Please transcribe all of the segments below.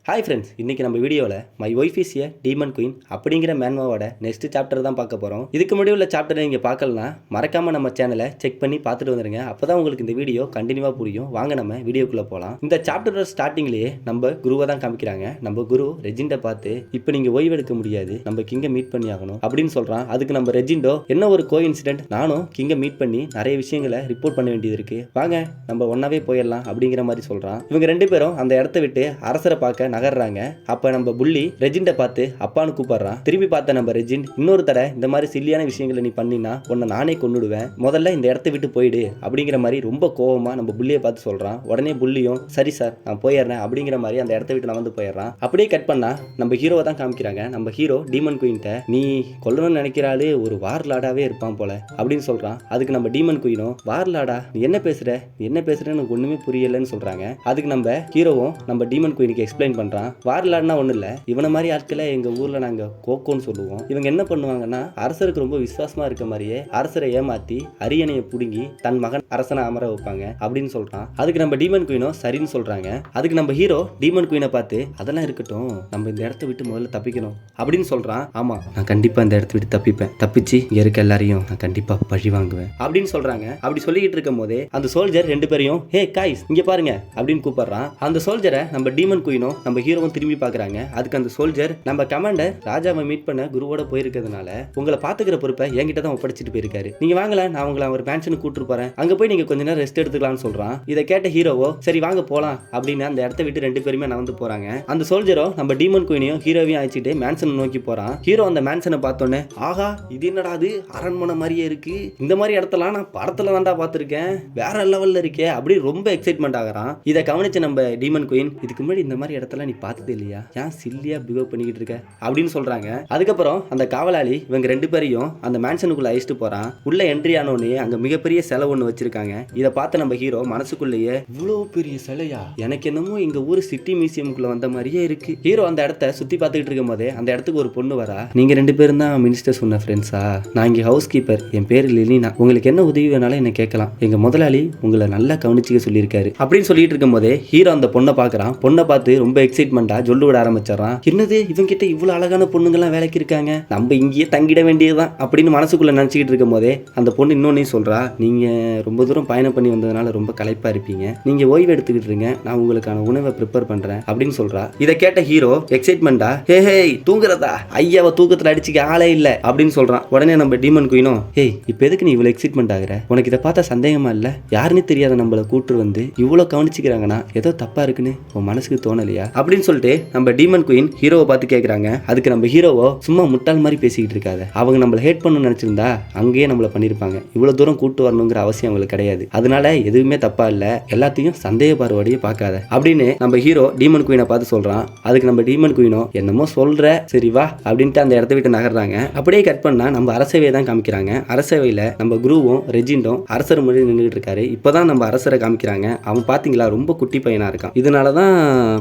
Hi friends, இன்றைக்கி நம்ம வீடியோவில் my wife is a demon queen அப்படிங்கிற மேன்வாவோட நெக்ஸ்ட் சாப்டர் தான் பார்க்க போகிறோம். இதுக்கு முன்னாடி உள்ள சாப்டரை நீங்கள் பார்க்கலனா மறக்காமல் நம்ம சேனலை செக் பண்ணி பார்த்துட்டு வந்துடுங்க. அப்போ தான் உங்களுக்கு இந்த வீடியோ கண்டினியூவாக புரியும். வாங்க நம்ம வீடியோக்குள்ளே போகலாம். இந்த சாப்டரோட ஸ்டார்டிங்லேயே நம்ம குருவை தான் காமிக்கிறாங்க. நம்ம குரு ரெஜிண்டை பார்த்து இப்போ நீங்கள் ஓய்வெடுக்க முடியாது, நம்ம கிங்கை மீட் பண்ணி ஆகணும் அப்படின்னு சொல்கிறான். அதுக்கு நம்ம ரெஜிண்டோ என்ன ஒரு கோ இன்சிடென்ட், நானும் கிங்கை மீட் பண்ணி நிறைய விஷயங்களை ரிப்போர்ட் பண்ண வேண்டியது இருக்குது, வாங்க நம்ம ஒன்றாவே போயிடலாம் அப்படிங்கிற மாதிரி சொல்கிறான். இவங்க ரெண்டு பேரும் அந்த இடத்த விட்டு அரசரை பார்க்க நகர்றாங்க. அப்ப நம்ம புள்ளி ரெஜிண்டை பார்த்து அப்பான்னு கூப்பிடுறான். திரும்பி பார்த்த நம்ம ரெஜின், இன்னொரு தடவை இந்த மாதிரி சில்லியான விஷயங்களை நீ பண்ணினா உன்னை நானே கொன்னுடுவேன், முதல்ல இந்த இடத்த விட்டு போயிடு அப்படிங்கிற மாதிரி ரொம்ப கோவமா நம்ம புள்ளியை பார்த்து சொல்றான். உடனே புள்ளியும் சரி சார் நான் போயிடுறேன் அப்படிங்கிற மாதிரி அந்த இடத்த விட்டு நான் போயிடுறான். அப்படியே கட் பண்ணா நம்ம ஹீரோவை தான் காமிக்கிறாங்க. நம்ம ஹீரோ டீமன் குயின்ட்ட நீ கொல்லணும்னு நினைக்கிறாளு ஒரு வார்லாடாவே இருப்பான் போல அப்படின்னு சொல்றான். அதுக்கு நம்ம டீமன் குயினும் வார்லாடா நீ என்ன பேசுறேன்னு எனக்கு ஒண்ணுமே புரியலன்னு சொல்றாங்க. அதுக்கு நம்ம ஹீரோவும் நம்ம டீமன் குயினுக்கு எக்ஸ்பிளைன் பண்றான். வார்லாட்னா ஒன்றும் இல்லை, இவனை மாதிரி ஆட்களை எங்கள் ஊரில் நாங்கள் கோக்கோன்னு சொல்லுவோம். இவங்க என்ன பண்ணுவாங்கன்னா அரசருக்கு ரொம்ப விசுவாசமாக இருக்க மாதிரியே அரசரை ஏமாற்றி அரியணையை பிடுங்கி தன் மகன் அரசனை அமர வைப்பாங்க அப்படின்னு சொல்கிறான். அதுக்கு நம்ம டீமன் குயினோ சரின்னு சொல்கிறாங்க. அதுக்கு நம்ம ஹீரோ டீமன் குயினை பார்த்து அதெல்லாம் இருக்கட்டும், நம்ம இந்த இடத்த விட்டு முதல்ல தப்பிக்கணும் அப்படின்னு சொல்கிறான். ஆமாம், நான் கண்டிப்பாக இந்த இடத்த விட்டு தப்பிப்பேன், தப்பிச்சு இங்கே இருக்க எல்லாரையும் நான் கண்டிப்பாக பழி வாங்குவேன் அப்படின்னு சொல்கிறாங்க. அப்படி சொல்லிக்கிட்டு இருக்கும் போதே அந்த சோல்ஜர் ரெண்டு பேரையும் ஹே காய்ஸ் இங்கே பாருங்க அப்படின்னு கூப்பிடுறான். அந்த சோல்ஜரை நம்ம டீமன் குயினோ நம்ம ஹீரோவும் திரும்பி பார்க்குறாங்க. அதுக்கு அந்த சோல்ஜர் நம்ம கமாண்டர் ராஜாவை மீட் பண்ண குருவோட போயிருக்கிறதுனால உங்களை பார்த்துக்கிற பொறுப்பை என்கிட்ட தான் ஒப்படைச்சிட்டு போயிருக்காரு, நீங்க வாங்கல நான் உங்களை ஒரு மேன்ஷனுக்கு கூட்டு போறேன், அங்க போய் நீங்க கொஞ்ச நேரம் ரெஸ்ட் எடுத்துக்கலாம்னு சொல்றான். இதை கேட்ட ஹீரோவோ சரி வாங்க போலாம் அப்படின்னு அந்த இடத்த விட்டு ரெண்டு பேருமே நடந்து போறாங்க. அந்த சோல்ஜரோ நம்ம டீமன் குயினையும் ஹீரோவையும் அழைச்சிட்டு மேன்ஷனை நோக்கி போறான். ஹீரோ அந்த மேன்ஷனை பார்த்தோன்னே ஆஹா இது என்னடா அது அரண்மனை மாதிரியே இருக்கு, இந்த மாதிரி இடத்தெல்லாம் நான் படத்துல தான்டா பார்த்துருக்கேன், வேற லெவல்ல இருக்கே அப்படி ரொம்ப எக்ஸைட்மெண்ட் ஆகிறான். இதை கவனிச்சு நம்ம டீமன் குயின் இதுக்கு முன்னாடி இந்த மாதிரி இடத்தெல்லாம் நீ பார்த்தது இல்லையா, ஏன் சில்லியா பிஹேவ் பண்ணிக்கிட்டு இருக்க அப்படின்னு சொல்றாங்க. அதுக்கப்புறம் அந்த காவலாளி இவங்க ரெண்டு பேரையும் அந்த மேன்ஷனுக்குள்ள அழைச்சிட்டு போறான். உள்ள என்ட்ரி ஆனோடனே அங்க மிகப்பெரிய சிலை ஒண்ணு வச்சிருக்காங்க. இதை பார்த்து நம்ம ஹீரோ மனசுக்குள்ளேயே இவ்வளவு பெரிய சிலையா, எனக்கு என்னமோ எங்க ஊர் சிட்டி மியூசியமுக்குள்ள வந்த மாதிரியே இருக்கு. ஹீரோ அந்த இடத்த சுத்தி பார்த்துக்கிட்டு இருக்கும் போதே அந்த இடத்துக்கு ஒரு பொண்ணு வரா. நீங்க ரெண்டு பேரும் தான் மினிஸ்டர் சொன்ன ஃப்ரெண்ட்ஸா, நான் இங்க ஹவுஸ் கீப்பர், என் பேரு லிலினா, உங்களுக்கு என்ன உதவி வேணாலும் என்ன கேட்கலாம், எங்க முதலாளி உங்களை நல்லா கவனிச்சுக்க சொல்லியிருக்காரு அப்படின்னு சொல்லிட்டு இருக்கும் போதே ஹீரோ அந்த பொண்ணை பார்க்கறான். பொண்ணை பார்த்து ரொம்ப எக்ஸைட்மெண்டா சொல்லு விட ஆரம்பிச்சிடறான். என்னது இவங்கிட்ட இவ்வளவு அழகான பொண்ணுங்கெல்லாம் வேலைக்கு இருக்காங்க, நம்ம இங்கேயே தங்கிட வேண்டியதுதான் அப்படின்னு மனசுக்குள்ள நினைச்சுக்கிட்டு இருக்கும் போதே அந்த பொண்ணு இன்னொன்னு சொல்றா, நீங்க ரொம்ப தூரம் பயணம் பண்ணி வந்ததுனால ரொம்ப களைப்பா இருப்பீங்க, நீங்க ஓய்வு எடுத்துக்கிட்டு இருங்க, நான் உங்களுக்கான உணவை ப்ரிப்பேர் பண்றேன் அப்படின்னு சொல்றா. இதை கேட்ட ஹீரோ எக்ஸைட்மெண்டா ஹே ஹே தூங்குறதா, ஐயாவை தூக்கத்துல அடிச்சுக்க ஆளே இல்ல அப்படின்னு சொல்றான். உடனே நம்ம டீமன் குயினும் ஹேய் இப்போ எதுக்கு நீ இவ்வளவு எக்ஸைட்மெண்ட் ஆகுற, உனக்கு இதை பார்த்தா சந்தேகமா இல்ல, யாருன்னு தெரியாத நம்மளை கூட்டு வந்து இவ்வளவு கவனிச்சுக்கிறாங்கன்னா ஏதோ தப்பா இருக்குன்னு உன் மனசுக்கு தோணலையா அப்படின்னு சொல்லிட்டு நம்ம டீமன் குயின் ஹீரோவை பார்த்து கேட்குறாங்க. அதுக்கு நம்ம ஹீரோவோ சும்மா முட்டாள் மாதிரி பேசிக்கிட்டு இருக்காத, அவங்க நம்மளை ஹேட் பண்ணணும்னு நினைச்சிருந்தா அங்கேயே நம்மளை பண்ணியிருப்பாங்க, இவ்வளோ தூரம் கூட்டு வரணுங்கிற அவசியம் அவங்களுக்கு கிடையாது, அதனால எதுவுமே தப்பா இல்லை, எல்லாத்தையும் சந்தேக பார்வையே பார்க்காத அப்படின்னு நம்ம ஹீரோ டீமன் குயினை பார்த்து சொல்றான். அதுக்கு நம்ம டீமன் குயினோ என்னமோ சொல்ற சரி வா அப்படின்ட்டு அந்த இடத்த விட்டு நகர்றாங்க. அப்படியே கட் பண்ணா நம்ம அரசவையை தான் காமிக்கிறாங்க. அரசவையில நம்ம குருவும் ரெஜிண்டும் அரசர் முன்னாடி நின்றுட்டு இருக்காரு. இப்போதான் நம்ம அரசரை காமிக்கிறாங்க. அவன் பாத்தீங்களா ரொம்ப குட்டி பையனா இருக்கான். இதனாலதான்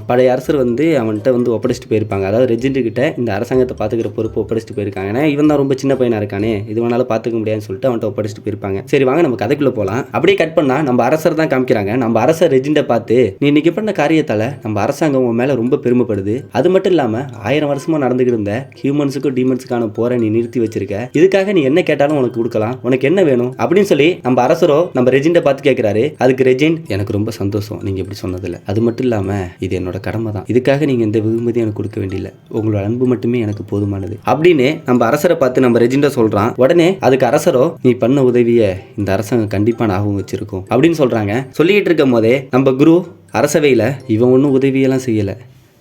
பழைய அரசர் அவன்கிட்ட ஒப்படைச்சிட்டு போயிருப்பாங்க. அதாவது ரெஜிண்ட் கிட்ட இந்த அரசாங்கத்தை பாத்துக்கிற பொறுப்பு ஒப்படைச்சிட்டு போயிருக்காங்க. ஏன்னா இவன் தான் ரொம்ப சின்ன பையனா இருக்கானே, இது வேணாலும் பாத்துக்க முடியாதுன்னு சொல்லிட்டு அவன்கிட்ட ஒப்படைச்சிட்டு போயிருப்பாங்க. சரி வாங்க நம்ம கதைக்குள்ள போலாம். அப்படியே கட் பண்ணா நம்ம அரசர் தான் காமிக்கிறாங்க. நம்ம அரசர் ரெஜிண்டை பார்த்து நீ இன்னைக்கு பண்ண காரியத்தால நம்ம அரசாங்கம் உன் மேல ரொம்ப பெருமைப்படுது, அது மட்டும் இல்லாம 1000 வருஷமா நடந்துகிட்டு இருந்த ஹியூமன்ஸுக்கும் டீமன்ஸுக்கான போரை நீ நிறுத்தி வச்சிருக்க, இதுக்காக நீ என்ன கேட்டாலும் உனக்கு கொடுக்கலாம், உனக்கு என்ன வேணும் அப்படின்னு சொல்லி நம்ம அரசரோ நம்ம ரெஜிண்டை பார்த்து கேட்கிறாரு. அதுக்கு ரெஜிண்ட் எனக்கு ரொம்ப சந்தோஷம் நீங்க இப்படி சொன்னதுல, அது மட்டும் இல்லாம இது என்னோட கடமை தான், இதுக்காக நீங்க எந்த வெகுமதி எனக்கு கொடுக்க வேண்டியல, உங்களோட அன்பு மட்டுமே எனக்கு போதுமானது அப்படின்னு நம்ம அரசரை பார்த்து நம்ம ரெஜிண்டா சொல்றான். உடனே அதுக்கு அரசரோ நீ பண்ண உதவிய இந்த அரசாங்கம் கண்டிப்பா ஞாபகம் வச்சிருக்கும் அப்படின்னு சொல்றாங்க. சொல்லிட்டு இருக்கும் போதே நம்ம குரு அரசவையில இவன் ஒன்னும் உதவியெல்லாம் செய்யல,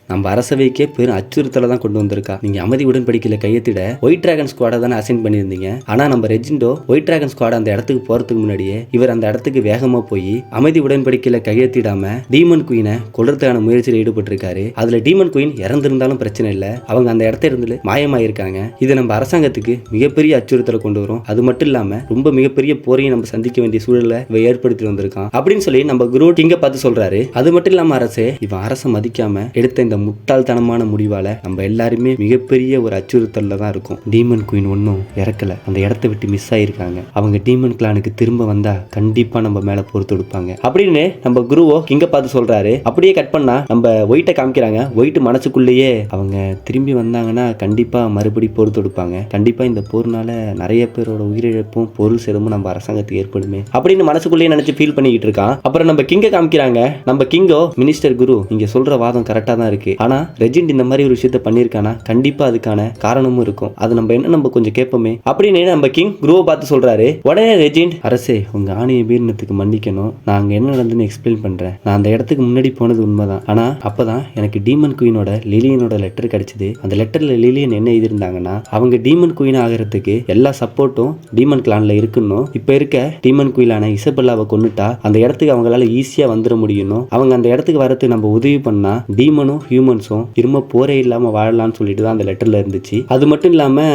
நம்ம அரசவைக்கே பெரும் அச்சுறுத்தலை தான் கொண்டு வந்திருக்கா. நீங்க அமைதி உடன்படிக்கையில கையெத்திட ஒயிட் டிராகன் ஸ்குவாடை தானே அசைன் பண்ணியிருந்தீங்க. ஆனா நம்ம ரெஜிண்டோ ஒயிட் டிராகன் ஸ்குவாட் அந்த இடத்துக்கு போறதுக்கு முன்னாடியே இவர் அந்த இடத்துக்கு வேகமா போய் அமைதி உடன்படிக்கையில கையெத்திடாம டீமன் குயினை கொல்றதுக்கான முயற்சியில் ஈடுபட்டு இருக்காரு. அதுல டீமன் குயின் இறந்திருந்தாலும் பிரச்சனை இல்லை, அவங்க அந்த இடத்த இருந்து மாயமாயிருக்காங்க. இது நம்ம அரசாங்கத்துக்கு மிகப்பெரிய அச்சுறுத்தலை கொண்டு வரும், அது மட்டும் இல்லாம ரொம்ப மிகப்பெரிய போரையும் நம்ம சந்திக்க வேண்டிய சூழலை ஏற்படுத்தி வந்திருக்கான் அப்படின்னு சொல்லி நம்ம குரு கிங்க பார்த்து சொல்றாரு. அது மட்டும் இல்லாம அரசே இவன் அரசை மதிக்காம எடுத்த இந்த முட்டாள்தனமான முடிவால நம்ம எல்லாருமே மிகப்பெரிய ஒரு அச்சுறுத்தல்ல தான் இருக்கும். டீமன் குயின் ஒன்றும் இறக்கல, அந்த இடத்த விட்டு மிஸ் ஆயிருக்காங்க. அவங்க டீமன் கிளானுக்கு திரும்ப வந்தா கண்டிப்பா நம்ம மேல பொறு தொடுப்பாங்க அப்படின்னு நம்ம குருவோ கிங்க பார்த்து சொல்றாரு. அப்படியே கட் பண்ணா நம்ம ஒயிட்டை காமிக்கிறாங்க. ஒயிட் மனசுக்குள்ளேயே அவங்க திரும்பி வந்தாங்கன்னா கண்டிப்பா மறுபடி போர் தொடுப்பாங்க, கண்டிப்பா இந்த போர்னால நிறைய பேரோட உயிரிழப்பும் பொருள் சேதமும் நம்ம அரசாங்கத்துக்கு ஏற்படுமே அப்படின்னு மனசுக்குள்ளேயே நினைச்சு ஃபீல் பண்ணிக்கிட்டு இருக்கான். அப்புறம் நம்ம கிங்க காமிக்கிறாங்க. நம்ம கிங்கோ, மினிஸ்டர் குரு நீங்க சொல்ற வாதம் கரெக்டா தான் இருக்கு, ஆனா ரெஜிண்ட் இந்த மாதிரி ஒரு விஷயத்த பண்ணிருக்கானா கண்டிப்பா அதுக்கான காரணமும் இருக்கும், அது நம்ம கொஞ்சம் கேட்போமே அப்படின்னு நம்ம கிங் குருவை பார்த்து சொல்றாரு. உடனே ரெஜிண்ட், அரசே உங்க ஆணையை மீறினத்துக்கு மன்னிக்கணும், நான் என்ன நடந்துன்னு எக்ஸ்பிளைன் பண்றேன். நான் அந்த இடத்துக்கு முன்னாடி போனது உண்மைதான், ஆனா அப்பதான் எனக்கு டீமன் குயினோட லிலியனோட லெட்டர் கிடைச்சது. அந்த லெட்டர்ல லிலியன் என்ன எழுதியிருந்தாங்கன்னா, அவங்க டீமன் குயின் ஆகிறதுக்கு எல்லா சப்போர்ட்டும் டீமன் கிளான்ல இருக்கணும், இப்ப இருக்க டீமன் குயிலான இசபெல்லாவை கொன்னுட்டா அந்த இடத்துக்கு அவங்களால ஈஸியா வந்துட முடியணும், அவங்க அந்த இடத்துக்கு வரது நம்ம உதவி பண்ணா டீமனும் ஹியூமன்ஸும் திரும்ப போரே இல்லாம வாழலாம்னு சொல்லிட்டு தான் அந்த லெட்டர்ல இருந்துச்சு. அது மட்டும் இல்லாம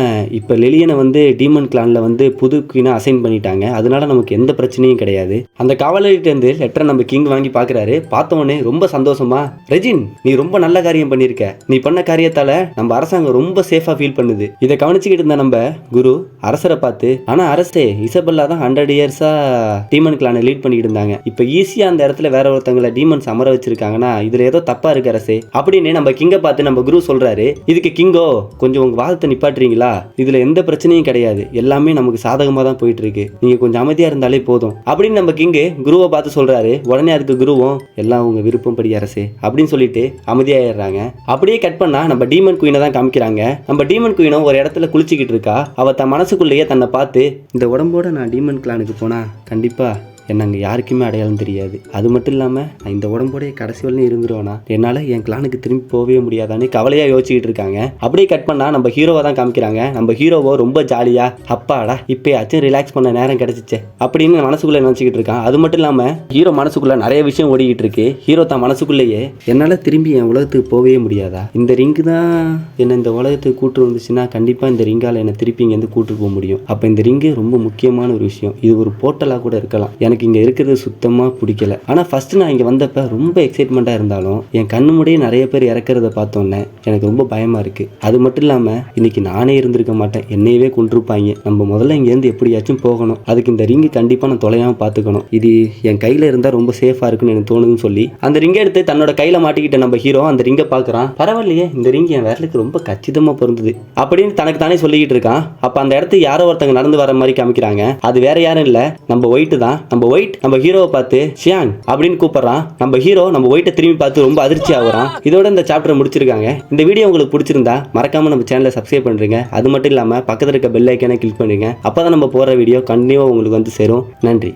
இப்ப லிலியனை டீமன் கிளான்ல புது குயினா அசைன் பண்ணிட்டாங்க, அதனால நமக்கு எந்த பிரச்சனையும் கிடையாது. அந்த காவலர்கிட்ட இருந்து லெட்டரை நம்ம கிங் வாங்கி பாக்குறாரு. பார்த்தவொடனே ரொம்ப சந்தோஷமா, ரெஜின் நீ ரொம்ப நல்ல காரியம் பண்ணிருக்க, நீ பண்ண காரியத்தால நம்ம அரசாங்கம் ரொம்ப சேஃபா ஃபீல் பண்ணுது. இதை கவனிச்சுக்கிட்டு இருந்த நம்ம குரு அரசரை பார்த்து, ஆனா அரசே இசபெல்லா தான் 100 இயர்ஸா டீமன் கிளானை லீட் பண்ணிட்டு இருந்தாங்க, இப்ப ஈஸியா அந்த இடத்துல வேற ஒருத்தங்களை டீமன்ஸ் அமர வச்சிருக்காங்கன்னா இதுல ஏதோ தப்பா இருக்கு அரசே அப்படின்னு நம்ம கிங்க பார்த்து நம்ம குரு சொல்றாரு. இதுக்கு கிங்கோ, கொஞ்சம் உங்க வாதத்தை நிப்பாட்டுறீங்களா, இதுல எந்த பிரச்சனையும் கிடையாது, எல்லாமே நமக்கு சாதகமா தான் போயிட்டு இருக்கு, நீங்க கொஞ்சம் அமைதியா இருந்தாலே போதும் அப்படின்னு நம்ம கிங்கு குருவை பார்த்து சொல்றாரு. உடனே அதுக்கு குருவும், எல்லாம் உங்க விருப்பம் படி அரசே அப்படின்னு சொல்லிட்டு அமைதியாயிடுறாங்க. அப்படியே கட் பண்ணா நம்ம டீமன் குயினை தான் காமிக்கிறாங்க. நம்ம டீமன் குயினும் ஒரு இடத்துல குளிச்சுக்கிட்டு இருக்கா. அவ தன் மனசுக்குள்ளேயே தன்னை பார்த்து, இந்த உடம்போட நான் டீமன் கிளானுக்கு போனா கண்டிப்பா என்ன அங்கே யாருக்குமே அடையாளம் தெரியாது, அது மட்டும் இல்லாமல் நான் இந்த உடம்போடைய கடைசி வரலையும் இருந்துருவேனா, என்னால் என் கிளானுக்கு திரும்பி போகவே முடியாதான்னு கவலையாக யோசிச்சுக்கிட்டு இருக்காங்க. அப்படியே கட் பண்ணால் நம்ம ஹீரோவை தான் காமிக்கிறாங்க. நம்ம ஹீரோவோ ரொம்ப ஜாலியாக, அப்பாடா இப்போயாச்சும் ரிலாக்ஸ் பண்ண நேரம் கிடச்சிச்சே அப்படின்னு மனசுக்குள்ளே நினச்சிக்கிட்டு இருக்கான். அது மட்டும் இல்லாமல் ஹீரோ மனசுக்குள்ளே நிறைய விஷயம் ஓடிக்கிட்டு இருக்கு. ஹீரோ தான் மனசுக்குள்ளேயே, என்னால் திரும்பி என் உலகத்துக்கு போகவே முடியாதா, இந்த ரிங்கு தான் என்னை இந்த உலகத்துக்கு கூட்டு வந்துச்சுன்னா கண்டிப்பாக இந்த ரிங்கால் என்னை திருப்பி இங்கேருந்து கூட்டு போக முடியும், அப்போ இந்த ரிங்கு ரொம்ப முக்கியமான ஒரு விஷயம், இது ஒரு போர்ட்டலாக கூட இருக்கலாம், எனக்கு இங்கே இருக்கிறது சுத்தமாக பிடிக்கல. ஆனால் ஃபர்ஸ்ட் நான் இங்கே வந்தப்ப ரொம்ப எக்ஸைட்மெண்ட்டாக இருந்தாலும் என் கண்ணு முடியே நிறைய பேர் இறக்கிறத பார்த்தோன்னே எனக்கு ரொம்ப பயமாக இருக்குது. அது மட்டும் இல்லாமல் இன்னைக்கு நானே இருந்திருக்க மாட்டேன், என்னையவே கொண்டிருப்பாங்க, நம்ம முதல்ல இங்கேருந்து எப்படியாச்சும் போகணும், அதுக்கு இந்த ரிங்கு கண்டிப்பாக நான் தொலையாமல் பார்த்துக்கணும், இது என் கையில் இருந்தால் ரொம்ப சேஃபாக இருக்குன்னு எனக்கு தோணுதுன்னு சொல்லி அந்த ரிங்கை எடுத்து தன்னோட கையில் மாட்டிக்கிட்ட நம்ம ஹீரோ அந்த ரிங்கை பார்க்குறான். பரவாயில்லையே, இந்த ரிங் என் விரலுக்கு ரொம்ப கச்சிதமாக பொருந்தது அப்படின்னு தனக்கு தானே சொல்லிக்கிட்டு இருக்கான். அப்போ அந்த இடத்துக்கு யாரோ ஒருத்தங்க நடந்து வர மாதிரி காமிக்கிறாங்க. அது வேற யாரும் இல்லை, நம்ம ஒயிட்டு தான். நம்ம ஒயிட் நம்ம ஹீரோவை பார்த்து ஷியாங் அப்படின்னு கூப்பிடுறான். நம்ம ஹீரோ நம்ம ஒயிட்டை திரும்பி பார்த்து ரொம்ப அதிர்ச்சி ஆகுறான். இதோட இந்த சாப்டரை முடிச்சிருக்காங்க. இந்த வீடியோ உங்களுக்கு பிடிச்சிருந்தா மறக்காம நம்ம சேனலை சப்ஸ்கிரைப் பண்ணுறீங்க. அது மட்டும் இல்லாமல் பக்கத்தில் இருக்க பெல் ஐக்கானை கிளிக் பண்ணுங்க. அப்போ தான் நம்ம போகிற வீடியோ கண்டினியூவாக உங்களுக்கு சேரும். நன்றி.